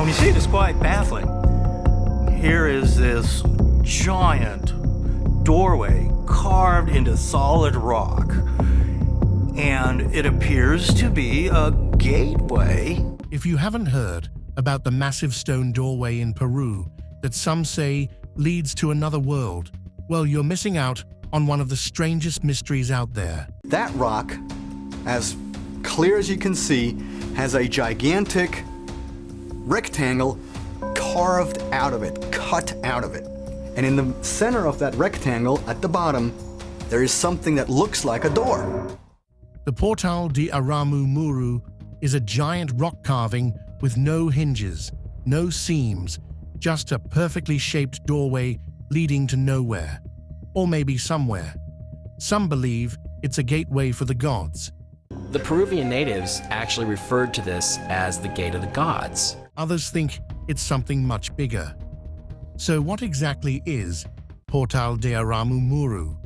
When you see it, it's quite baffling. Here is this giant doorway carved into solid rock, and it appears to be a gateway. If you haven't heard about the massive stone doorway in Peru that some say leads to another world, well, you're missing out on one of the strangest mysteries out there. That rock, as clear as you can see, has a gigantic rectangle carved out of it, cut out of it. And in the center of that rectangle, at the bottom, there is something that looks like a door. The Portal de Aramu Muru is a giant rock carving with no hinges, no seams, just a perfectly shaped doorway leading to nowhere, or maybe somewhere. Some believe it's a gateway for the gods. The Peruvian natives actually referred to this as the Gate of the Gods. Others think it's something much bigger. So what exactly is Portal de Aramu Muru?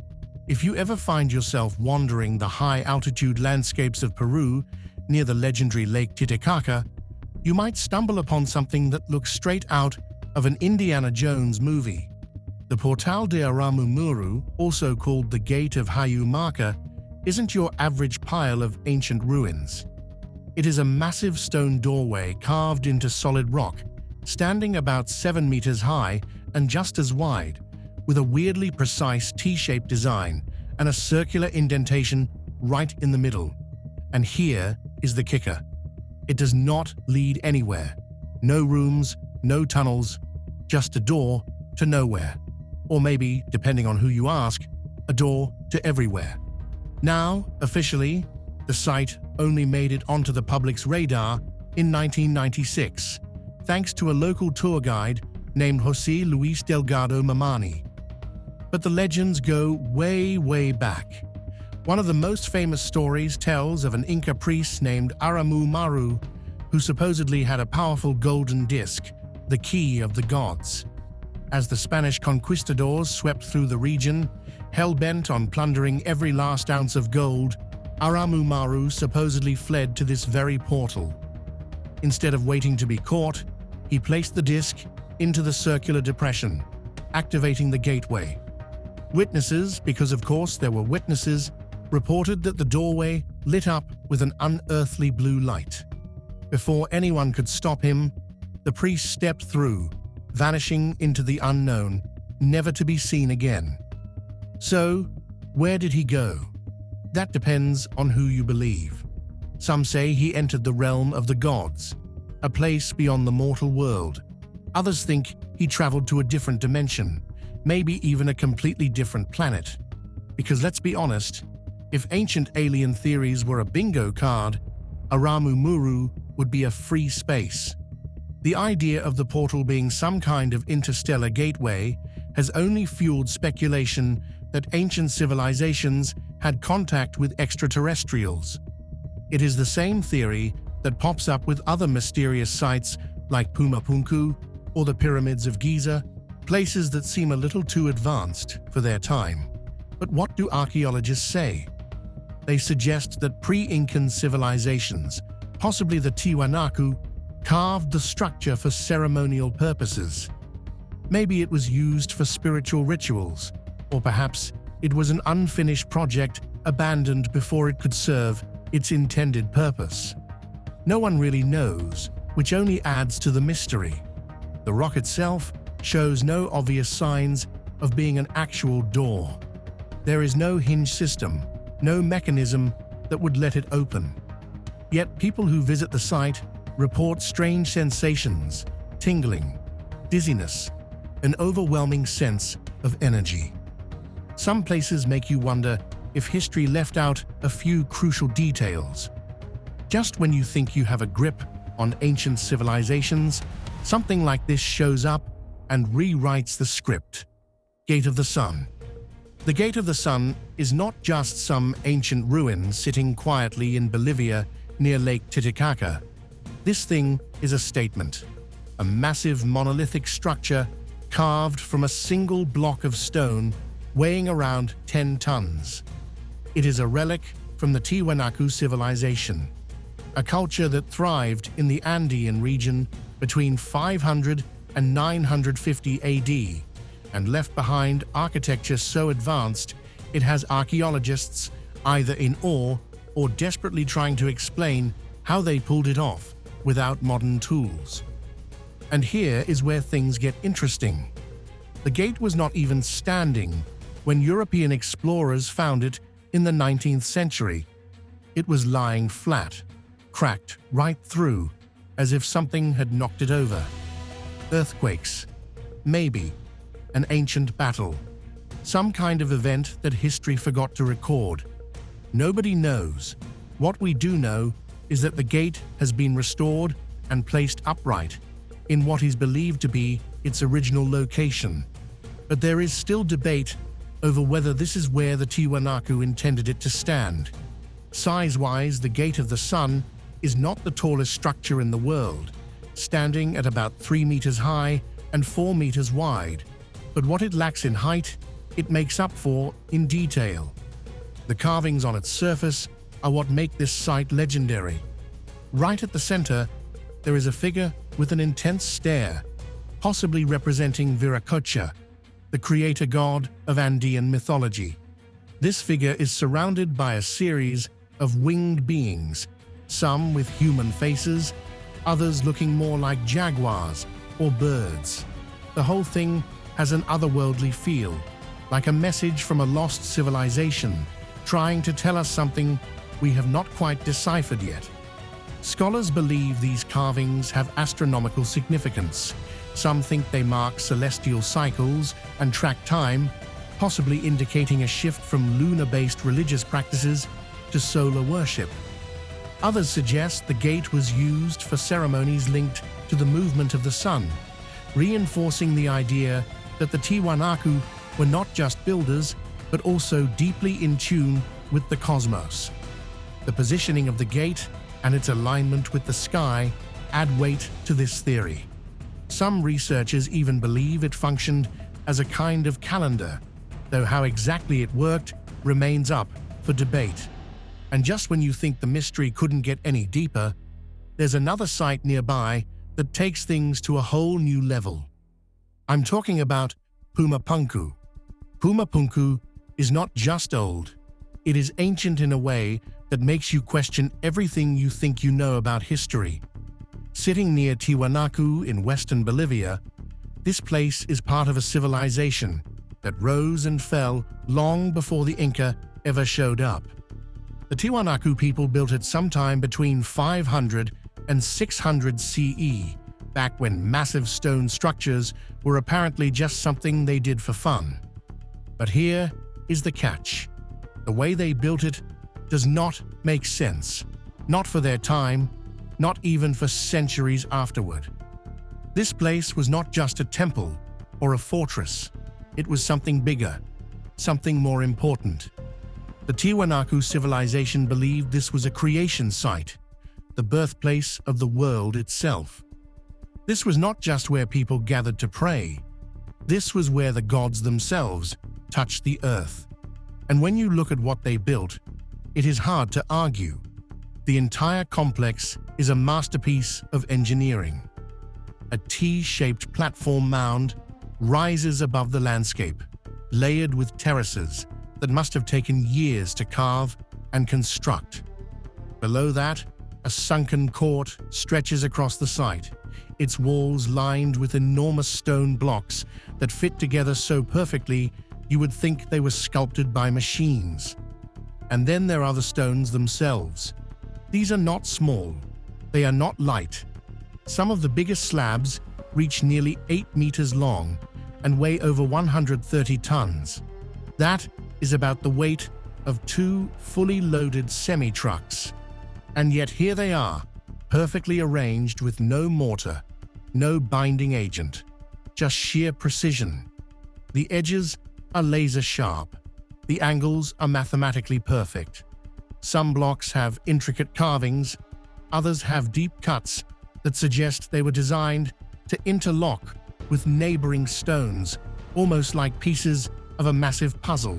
If you ever find yourself wandering the high-altitude landscapes of Peru near the legendary Lake Titicaca, you might stumble upon something that looks straight out of an Indiana Jones movie. The Portal de Aramu Muru, also called the Gate of Hayumaka, isn't your average pile of ancient ruins. It is a massive stone doorway carved into solid rock, standing about 7 meters high and just as wide, with a weirdly precise T-shaped design and a circular indentation right in the middle. And here is the kicker. It does not lead anywhere. No rooms, no tunnels, just a door to nowhere. Or maybe, depending on who you ask, a door to everywhere. Now, officially, the site only made it onto the public's radar in 1996, thanks to a local tour guide named José Luis Delgado Mamani. But the legends go way, way back. One of the most famous stories tells of an Inca priest named Aramu Muru, who supposedly had a powerful golden disc, the key of the gods. As the Spanish conquistadors swept through the region, hell-bent on plundering every last ounce of gold, Aramu Muru supposedly fled to this very portal. Instead of waiting to be caught, he placed the disc into the circular depression, activating the gateway. Witnesses, because of course there were witnesses, reported that the doorway lit up with an unearthly blue light. Before anyone could stop him, the priest stepped through, vanishing into the unknown, never to be seen again. So, where did he go? That depends on who you believe. Some say he entered the realm of the gods, a place beyond the mortal world. Others think he traveled to a different dimension, maybe even a completely different planet. Because let's be honest, if ancient alien theories were a bingo card, Aramu Muru would be a free space. The idea of the portal being some kind of interstellar gateway has only fueled speculation that ancient civilizations had contact with extraterrestrials. It is the same theory that pops up with other mysterious sites like Pumapunku or the Pyramids of Giza, places that seem a little too advanced for their time. But what do archaeologists say? They suggest that pre-Incan civilizations, possibly the Tiwanaku, carved the structure for ceremonial purposes. Maybe it was used for spiritual rituals, or perhaps it was an unfinished project abandoned before it could serve its intended purpose. No one really knows, which only adds to the mystery. The rock itself shows no obvious signs of being an actual door. There is no hinge system, no mechanism that would let it open. Yet people who visit the site report strange sensations, tingling, dizziness, an overwhelming sense of energy. Some places make you wonder if history left out a few crucial details. Just when you think you have a grip on ancient civilizations, something like this shows up and rewrites the script. Gate of the Sun. The Gate of the Sun is not just some ancient ruin sitting quietly in Bolivia near Lake Titicaca. This thing is a statement, a massive monolithic structure carved from a single block of stone weighing around 10 tons. It is a relic from the Tiwanaku civilization, a culture that thrived in the Andean region between 500 and 950 AD, and left behind architecture so advanced it has archaeologists either in awe or desperately trying to explain how they pulled it off without modern tools. And here is where things get interesting. The gate was not even standing when European explorers found it in the 19th century. It was lying flat, cracked right through, as if something had knocked it over. Earthquakes, maybe, an ancient battle, some kind of event that history forgot to record. Nobody knows. What we do know is that the gate has been restored and placed upright in what is believed to be its original location. But there is still debate over whether this is where the Tiwanaku intended it to stand. Size-wise, the Gate of the Sun is not the tallest structure in the world, standing at about 3 meters high and 4 meters wide. But what it lacks in height, it makes up for in detail. The carvings on its surface are what make this site legendary. Right at the center, there is a figure with an intense stare, possibly representing Viracocha, the creator god of Andean mythology. This figure is surrounded by a series of winged beings, some with human faces, others looking more like jaguars or birds. The whole thing has an otherworldly feel, like a message from a lost civilization, trying to tell us something we have not quite deciphered yet. Scholars believe these carvings have astronomical significance. Some think they mark celestial cycles and track time, possibly indicating a shift from lunar-based religious practices to solar worship. Others suggest the gate was used for ceremonies linked to the movement of the sun, reinforcing the idea that the Tiwanaku were not just builders, but also deeply in tune with the cosmos. The positioning of the gate and its alignment with the sky add weight to this theory. Some researchers even believe it functioned as a kind of calendar, though how exactly it worked remains up for debate. And just when you think the mystery couldn't get any deeper, there's another site nearby that takes things to a whole new level. I'm talking about Pumapunku. Pumapunku is not just old, it is ancient in a way that makes you question everything you think you know about history. Sitting near Tiwanaku in western Bolivia, this place is part of a civilization that rose and fell long before the Inca ever showed up. The Tiwanaku people built it sometime between 500 and 600 CE, back when massive stone structures were apparently just something they did for fun. But here is the catch. The way they built it does not make sense. Not for their time, not even for centuries afterward. This place was not just a temple or a fortress. It was something bigger, something more important. The Tiwanaku civilization believed this was a creation site, the birthplace of the world itself. This was not just where people gathered to pray. This was where the gods themselves touched the earth. And when you look at what they built, it is hard to argue. The entire complex is a masterpiece of engineering. A T-shaped platform mound rises above the landscape, layered with terraces that must have taken years to carve and construct. Below that, a sunken court stretches across the site, its walls lined with enormous stone blocks that fit together so perfectly you would think they were sculpted by machines. And then there are the stones themselves. These are not small. They are not light. Some of the biggest slabs reach nearly 8 meters long and weigh over 130 tons. That is about the weight of 2 fully loaded semi-trucks. And yet here they are, perfectly arranged with no mortar, no binding agent, just sheer precision. The edges are laser sharp. The angles are mathematically perfect. Some blocks have intricate carvings, others have deep cuts that suggest they were designed to interlock with neighboring stones, almost like pieces of a massive puzzle.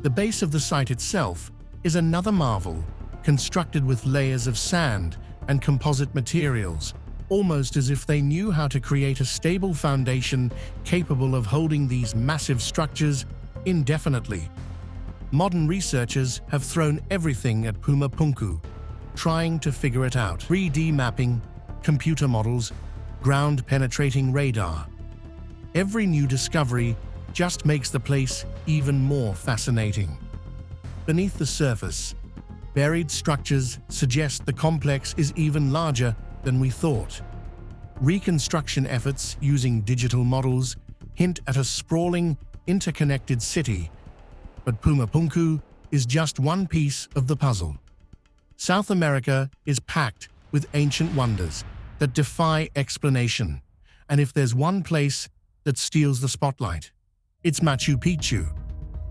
The base of the site itself is another marvel, constructed with layers of sand and composite materials, almost as if they knew how to create a stable foundation capable of holding these massive structures indefinitely. Modern researchers have thrown everything at Pumapunku, trying to figure it out. 3D mapping, computer models, ground-penetrating radar. Every new discovery just makes the place even more fascinating. Beneath the surface, buried structures suggest the complex is even larger than we thought. Reconstruction efforts using digital models hint at a sprawling, interconnected city, but Pumapunku is just one piece of the puzzle. South America is packed with ancient wonders that defy explanation, and if there's one place that steals the spotlight, it's Machu Picchu.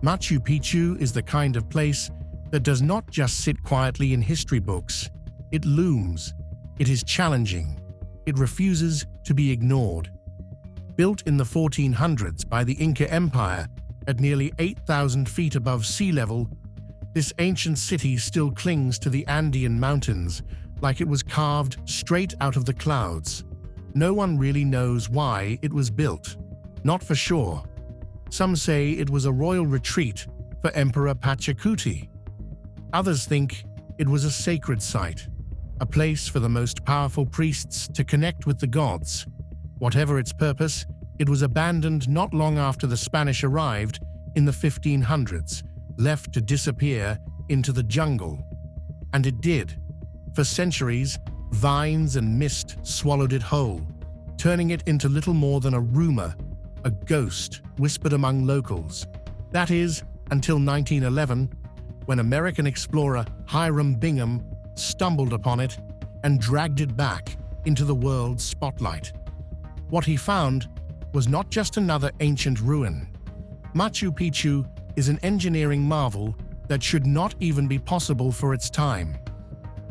Machu Picchu is the kind of place that does not just sit quietly in history books. It looms. It is challenging. It refuses to be ignored. Built in the 1400s by the Inca Empire at nearly 8,000 feet above sea level, this ancient city still clings to the Andean mountains like it was carved straight out of the clouds. No one really knows why it was built. Not for sure. Some say it was a royal retreat for Emperor Pachacuti. Others think it was a sacred site, a place for the most powerful priests to connect with the gods. Whatever its purpose, it was abandoned not long after the Spanish arrived in the 1500s, left to disappear into the jungle. And it did. For centuries, vines and mist swallowed it whole, turning it into little more than a rumor, a ghost whispered among locals. That is, until 1911, when American explorer Hiram Bingham stumbled upon it and dragged it back into the world's spotlight. What he found was not just another ancient ruin. Machu Picchu is an engineering marvel that should not even be possible for its time.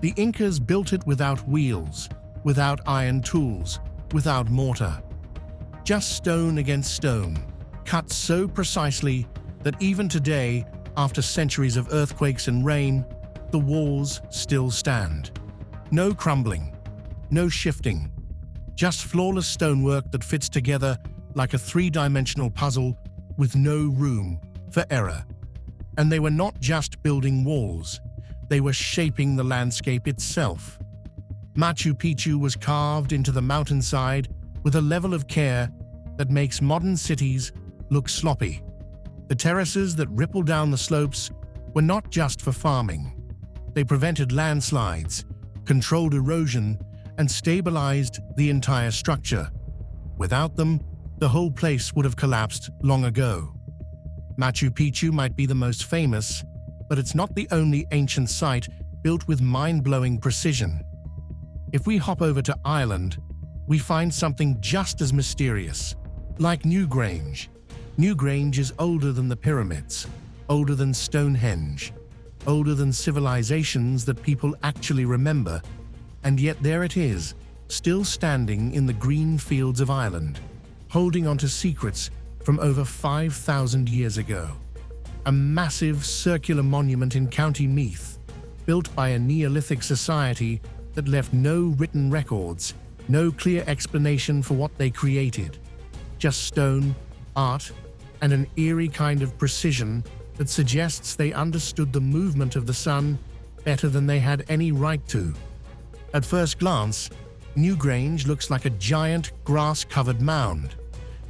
The Incas built it without wheels, without iron tools, without mortar. Just stone against stone, cut so precisely that even today, after centuries of earthquakes and rain, the walls still stand. No crumbling, no shifting, just flawless stonework that fits together like a three-dimensional puzzle with no room for error. And they were not just building walls, they were shaping the landscape itself. Machu Picchu was carved into the mountainside with a level of care that makes modern cities look sloppy. The terraces that ripple down the slopes were not just for farming. They prevented landslides, controlled erosion, and stabilized the entire structure. Without them, the whole place would have collapsed long ago. Machu Picchu might be the most famous, but it's not the only ancient site built with mind-blowing precision. If we hop over to Ireland, we find something just as mysterious. Like Newgrange. Newgrange is older than the pyramids, older than Stonehenge, older than civilizations that people actually remember, and yet there it is, still standing in the green fields of Ireland, holding onto secrets from over 5,000 years ago. A massive circular monument in County Meath, built by a Neolithic society that left no written records, no clear explanation for what they created. Just stone, art, and an eerie kind of precision that suggests they understood the movement of the sun better than they had any right to. At first glance, Newgrange looks like a giant grass-covered mound,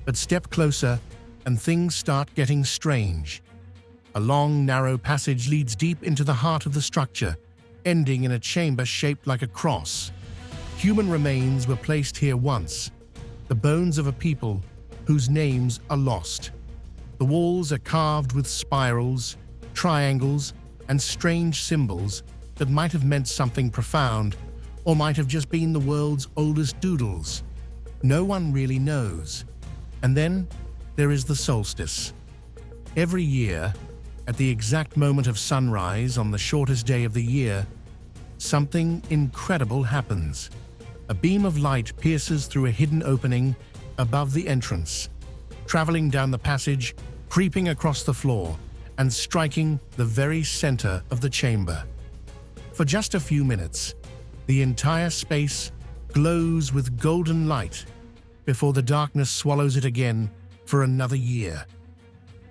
but step closer and things start getting strange. A long, narrow passage leads deep into the heart of the structure, ending in a chamber shaped like a cross. Human remains were placed here once, the bones of a people whose names are lost. The walls are carved with spirals, triangles, and strange symbols that might have meant something profound, or might have just been the world's oldest doodles. No one really knows. And then there is the solstice. Every year, at the exact moment of sunrise on the shortest day of the year, something incredible happens. A beam of light pierces through a hidden opening above the entrance, traveling down the passage, creeping across the floor, and striking the very center of the chamber. For just a few minutes, the entire space glows with golden light before the darkness swallows it again for another year.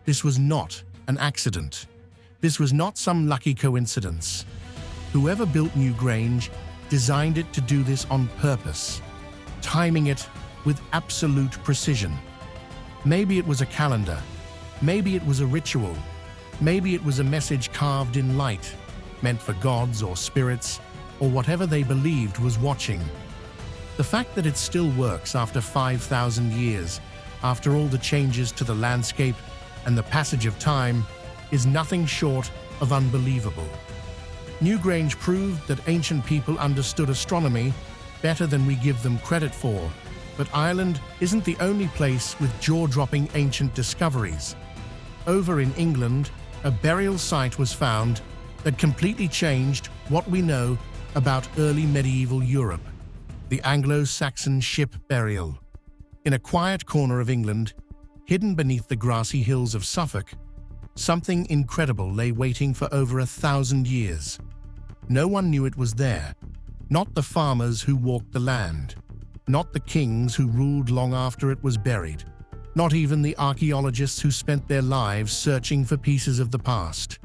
This was not an accident. This was not some lucky coincidence. Whoever built Newgrange designed it to do this on purpose, timing it with absolute precision. Maybe it was a calendar. Maybe it was a ritual. Maybe it was a message carved in light, meant for gods or spirits, or whatever they believed was watching. The fact that it still works after 5,000 years, after all the changes to the landscape and the passage of time, is nothing short of unbelievable. Newgrange proved that ancient people understood astronomy better than we give them credit for, but Ireland isn't the only place with jaw-dropping ancient discoveries. Over in England, a burial site was found that completely changed what we know about early medieval Europe, the Anglo-Saxon ship burial. In a quiet corner of England, hidden beneath the grassy hills of Suffolk, something incredible lay waiting for over 1,000 years. No one knew it was there, not the farmers who walked the land, not the kings who ruled long after it was buried, not even the archaeologists who spent their lives searching for pieces of the past.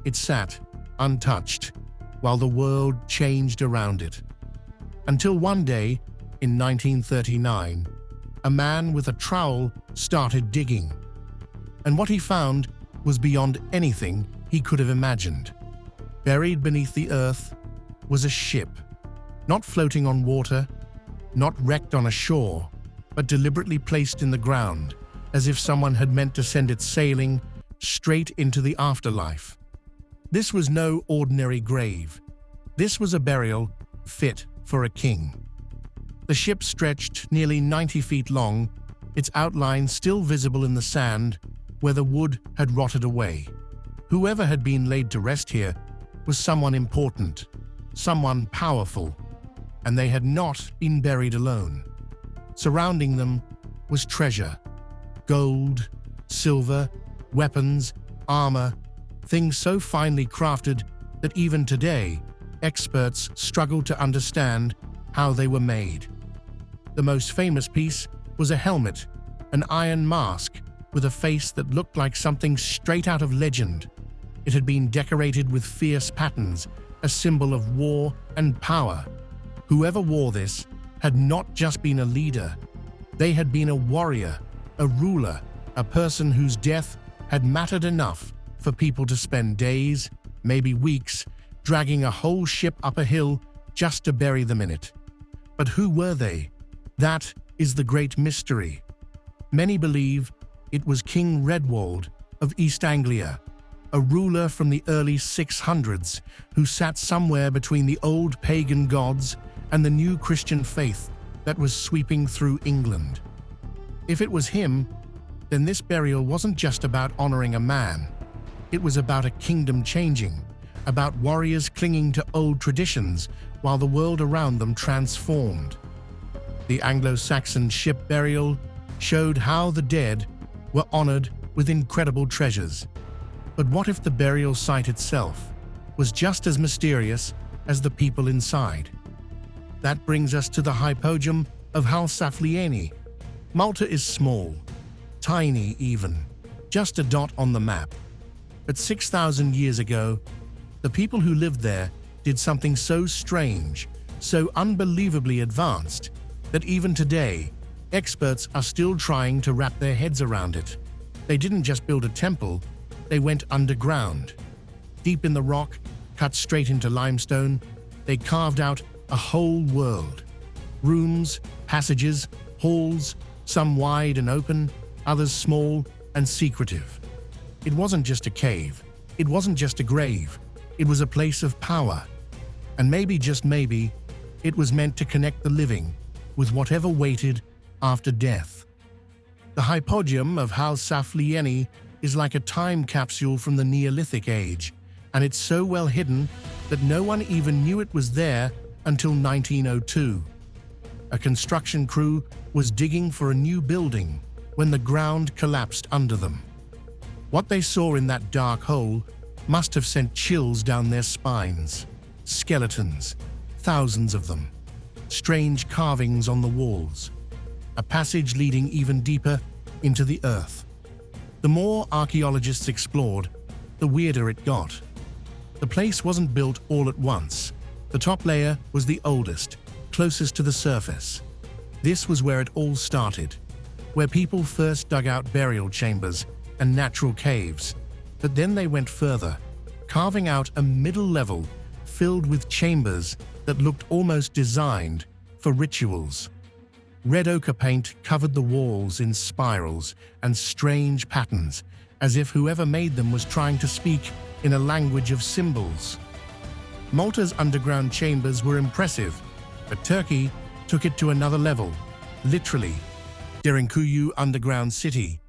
It sat, untouched, while the world changed around it. Until one day, in 1939, a man with a trowel started digging. And what he found was beyond anything he could have imagined. Buried beneath the earth was a ship, not floating on water, not wrecked on a shore, but deliberately placed in the ground, as if someone had meant to send it sailing straight into the afterlife. This was no ordinary grave. This was a burial fit for a king. The ship stretched nearly 90 feet long, its outline still visible in the sand where the wood had rotted away. Whoever had been laid to rest here was someone important, someone powerful, and they had not been buried alone. Surrounding them was treasure: gold, silver, weapons, armor, things so finely crafted that even today, experts struggle to understand how they were made. The most famous piece was a helmet, an iron mask with a face that looked like something straight out of legend. It had been decorated with fierce patterns, a symbol of war and power. Whoever wore this had not just been a leader. They had been a warrior, a ruler, a person whose death had mattered enough for people to spend days, maybe weeks, dragging a whole ship up a hill just to bury them in it. But who were they? That is the great mystery. Many believe it was King Redwald of East Anglia, a ruler from the early 600s who sat somewhere between the old pagan gods and the new Christian faith that was sweeping through England. If it was him, then this burial wasn't just about honoring a man. It was about a kingdom changing, about warriors clinging to old traditions while the world around them transformed. The Anglo-Saxon ship burial showed how the dead were honored with incredible treasures. But what if the burial site itself was just as mysterious as the people inside? That brings us to the hypogeum of Halsaflieni. Malta is small, tiny even, just a dot on the map. But 6,000 years ago, the people who lived there did something so strange, so unbelievably advanced, that even today, experts are still trying to wrap their heads around it. They didn't just build a temple, they went underground. Deep in the rock, cut straight into limestone, they carved out a whole world. Rooms, passages, halls, some wide and open, others small and secretive. It wasn't just a cave. It wasn't just a grave. It was a place of power. And maybe, just maybe, it was meant to connect the living with whatever waited after death. The hypogeum of Halsaflieni is like a time capsule from the Neolithic age, and it's so well hidden that no one even knew it was there until 1902. A construction crew was digging for a new building when the ground collapsed under them. What they saw in that dark hole must have sent chills down their spines. Skeletons, thousands of them. strange carvings on the walls, a passage leading even deeper into the earth. The more archaeologists explored, the weirder it got. The place wasn't built all at once. The top layer was the oldest, closest to the surface. This was where it all started, where people first dug out burial chambers and natural caves. But then they went further, carving out a middle level filled with chambers that looked almost designed for rituals. Red ochre paint covered the walls in spirals and strange patterns, as if whoever made them was trying to speak in a language of symbols. Malta's underground chambers were impressive, but Turkey took it to another level, literally. Derinkuyu underground city.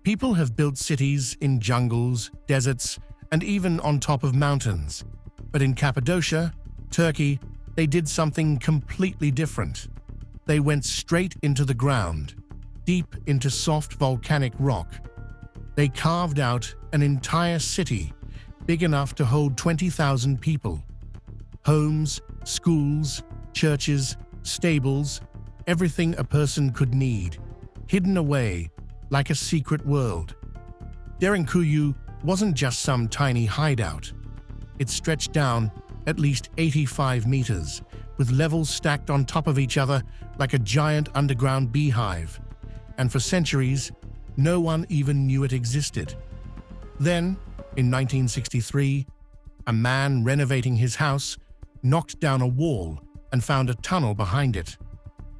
People have built cities in jungles, deserts, and even on top of mountains. But in Cappadocia, Turkey, they did something completely different. They went straight into the ground, deep into soft volcanic rock. They carved out an entire city, big enough to hold 20,000 people. Homes, schools, churches, stables, everything a person could need, hidden away like a secret world. Derinkuyu wasn't just some tiny hideout. It stretched down at least 85 meters, with levels stacked on top of each other like a giant underground beehive. And for centuries, no one even knew it existed. Then, in 1963, a man renovating his house knocked down a wall and found a tunnel behind it.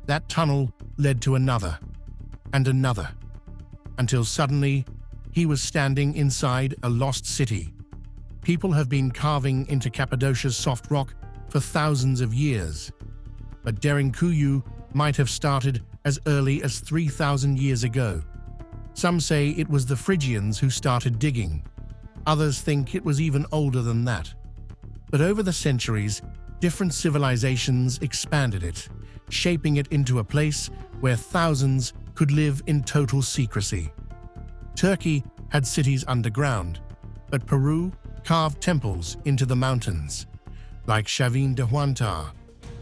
That tunnel led to another, and another, until suddenly he was standing inside a lost city. People have been carving into Cappadocia's soft rock for thousands of years, but Derinkuyu might have started as early as 3,000 years ago. Some say it was the Phrygians who started digging. Others think it was even older than that. But over the centuries, different civilizations expanded it, shaping it into a place where thousands could live in total secrecy. Turkey had cities underground, but Peru carved temples into the mountains, like Chavin de Huantar,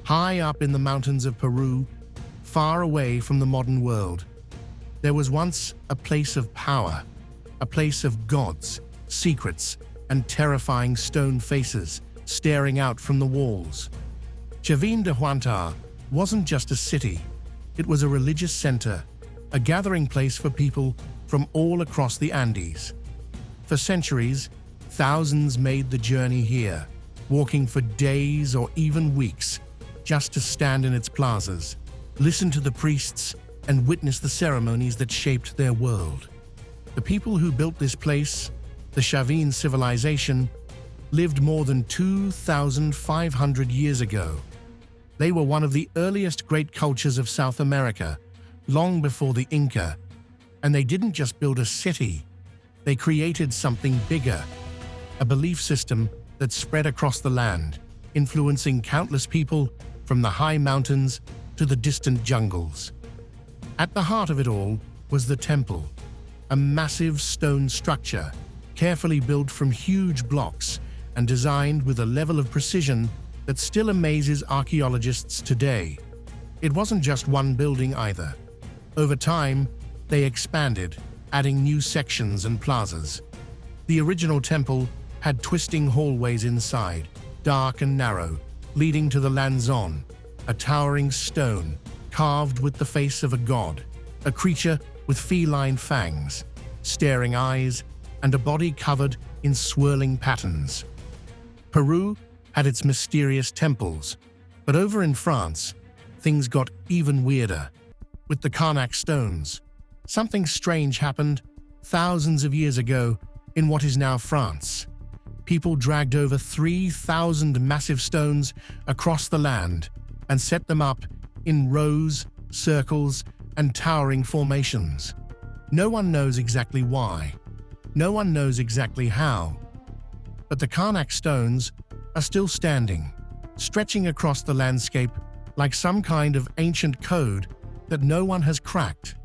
high up in the mountains of Peru, far away from the modern world. There was once a place of power, a place of gods, secrets, and terrifying stone faces staring out from the walls. Chavin de Huantar wasn't just a city, it was a religious center, a gathering place for people from all across the Andes. For centuries, thousands made the journey here, walking for days or even weeks, just to stand in its plazas, listen to the priests, and witness the ceremonies that shaped their world. The people who built this place, the Chavin civilization, lived more than 2,500 years ago. They were one of the earliest great cultures of South America, long before the Inca, and they didn't just build a city, they created something bigger, a belief system that spread across the land, influencing countless people from the high mountains to the distant jungles. At the heart of it all was the temple, a massive stone structure, carefully built from huge blocks and designed with a level of precision that still amazes archaeologists today. It wasn't just one building either. Over time, they expanded, adding new sections and plazas. The original temple had twisting hallways inside, dark and narrow, leading to the lanzon, a towering stone carved with the face of a god, a creature with feline fangs, staring eyes, and a body covered in swirling patterns. Peru had its mysterious temples, but over in France, things got even weirder. With the Karnak stones, something strange happened thousands of years ago in what is now France. People dragged over 3,000 massive stones across the land and set them up in rows, circles, and towering formations. No one knows exactly why. No one knows exactly how. But the Karnak stones are still standing, stretching across the landscape like some kind of ancient code that no one has cracked.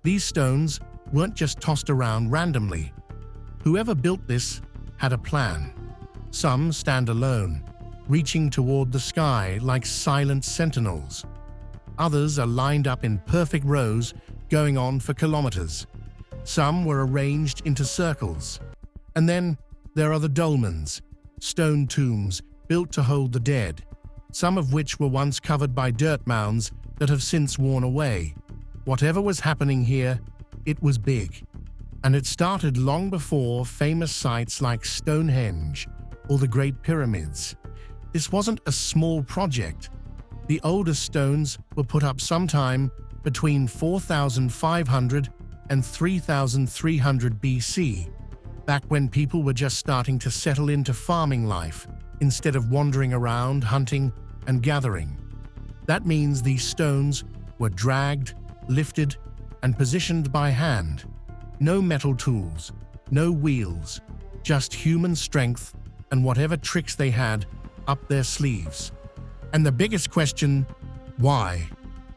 These stones weren't just tossed around randomly. Whoever built this had a plan. Some stand alone, reaching toward the sky like silent sentinels. Others are lined up in perfect rows, going on for kilometers. Some were arranged into circles. And then there are the dolmens, stone tombs built to hold the dead, some of which were once covered by dirt mounds that have since worn away. Whatever was happening here, it was big. And it started long before famous sites like Stonehenge or the Great Pyramids. This wasn't a small project. The oldest stones were put up sometime between 4,500 and 3,300 BC, back when people were just starting to settle into farming life instead of wandering around hunting and gathering. That means these stones were dragged, lifted, and positioned by hand. No metal tools, no wheels, just human strength and whatever tricks they had up their sleeves. And the biggest question, why?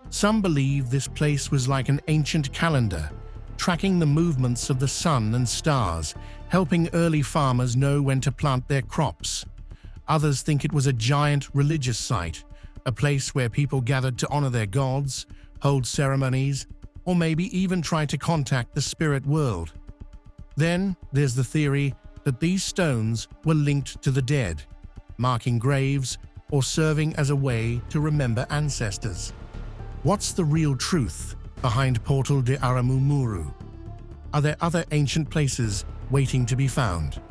Some believe this place was like an ancient calendar, tracking the movements of the sun and stars, helping early farmers know when to plant their crops. Others think it was a giant religious site, a place where people gathered to honor their gods, hold ceremonies, or maybe even try to contact the spirit world. Then there's the theory that these stones were linked to the dead, marking graves or serving as a way to remember ancestors. What's the real truth behind Portal de Aramu Muru? Are there other ancient places waiting to be found?